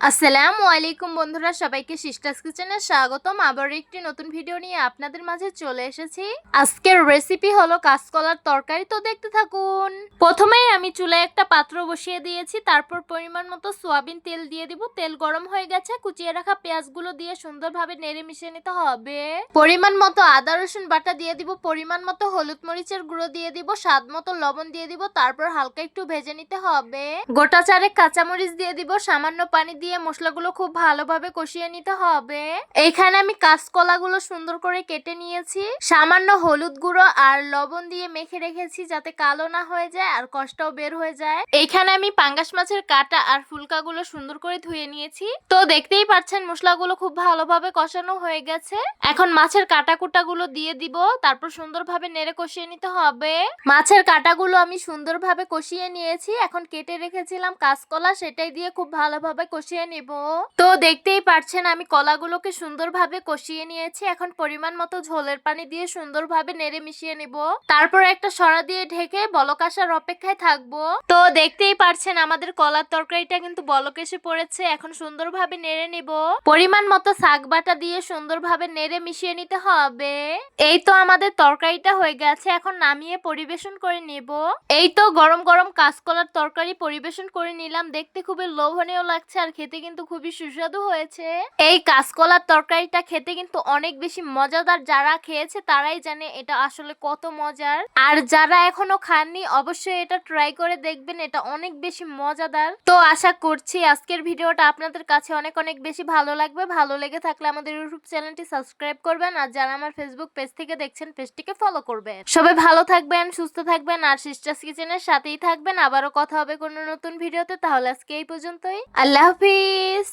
আসসালামু আলাইকুম বন্ধুরা, সবাইকে সিস্টার্স কিচেনে স্বাগতম। আবার একটি নতুন ভিডিও নিয়ে আপনাদের মাঝে চলে এসেছি। আজকের রেসিপি হলো কাঁচকলার তরকারি, তো দেখতে থাকুন। প্রথমেই আমি চুলায় একটা পাত্র বসিয়ে দিয়েছি, তারপর পরিমাণ মতো সয়াবিন তেল দিয়ে দিব। তেল গরম হয়ে গেছে, কুচিয়ে রাখা পেঁয়াজগুলো দিয়ে সুন্দরভাবে নেড়ে মিশিয়ে নিতে হবে। পরিমাণ মতো আদা রসুন বাটা দিয়ে দিব, পরিমাণ মতো হলুদ মরিচের গুঁড়ো দিয়ে দিব, স্বাদ মতো লবণ দিয়ে দিব, তারপর হালকা একটু ভেজে নিতে হবে। গোটা চারেক কাঁচামরিচ দিয়ে দিব, সামান্য পানি দিয়ে মশলাগুলো খুব ভালোভাবে কষিয়ে নিতে হবে। এইখানে আমি কাঁচকলাগুলো সুন্দর করে কেটে নিয়েছি, সামান্য হলুদ গুঁড়ো আর লবণ দিয়ে মেখে রেখেছি যাতে কালো না হয়ে যায় আর কষ্টও বের হয়ে যায়। এইখানে আমি পাঙ্গাস মাছের কাঁটা আর ফুলকাগুলো সুন্দর করে ধুয়ে নিয়েছি। তো দেখতেই পাচ্ছেন মশলাগুলো খুব ভালোভাবে কষানো হয়ে গেছে। এখন মাছের কাঁটা কুটাগুলো দিয়ে দিব, তারপর সুন্দরভাবে নেড়ে কষিয়ে নিতে হবে। মাছের কাঁটাগুলো আমি সুন্দরভাবে কষিয়ে নিয়েছি। এখন কেটে রেখেছিলাম কাঁচকলা, সেটাই দিয়ে খুব ভালোভাবে কষিয়ে নিব। তো দেখতেই পাচ্ছেন আমি কলাগুলোকে সুন্দরভাবে কষিয়ে নিয়েছি। এখন পরিমাণ মতো ঝোলের পানি দিয়ে সুন্দরভাবে নেড়ে মিশিয়ে নিব, তারপর একটা সরা দিয়ে ঢেকে বলক আসার অপেক্ষায় থাকবো। তো দেখতেই পাচ্ছেন আমাদের কলার তরকারিটা কিন্তু বলক এসে পড়েছে। এখন সুন্দরভাবে নেড়ে নিব, পরিমাণ মতো শাক বাটা দিয়ে সুন্দরভাবে নেড়ে মিশিয়ে নিতে হবে। এই তো আমাদের তরকারিটা হয়ে গেছে, এখন নামিয়ে পরিবেশন করে নেব। এই তো গরম গরম কাঁচকলার তরকারি পরিবেশন করে নিলাম। দেখতে খুবই লোভনীয় লাগছে আর খেতে কিন্তু খুবই সুস্বাদু হয়েছে। এই কাঁচকলার তরকারিটা খেতে কিন্তু অনেক বেশি মজাদার। যারা খেয়েছে তারাই জানে এটা আসলে কত মজার, আর যারা এখনো খাননি অবশ্যই এটা ট্রাই করে দেখবেন, এটা অনেক বেশি মজাদার। তো আশা করছি আজকের ভিডিওটা আপনাদের কাছে অনেক অনেক বেশি ভালো লাগবে। ভালো লেগে থাকলে আমাদের ইউটিউব চ্যানেলটি সাবস্ক্রাইব করবেন, আর যারা আমার ফেসবুক পেজ থেকে দেখছেন পেজটিকে ফলো করবেন। সবাই ভালো থাকবেন, সুস্থ থাকবেন, আর সিস্টার্স কিচেনের সাথেই থাকবেন। আবারও কথা হবে কোনো নতুন ভিডিওতে। তাহলে আজকে এই পর্যন্তই, আল্লাহ হাফিজ।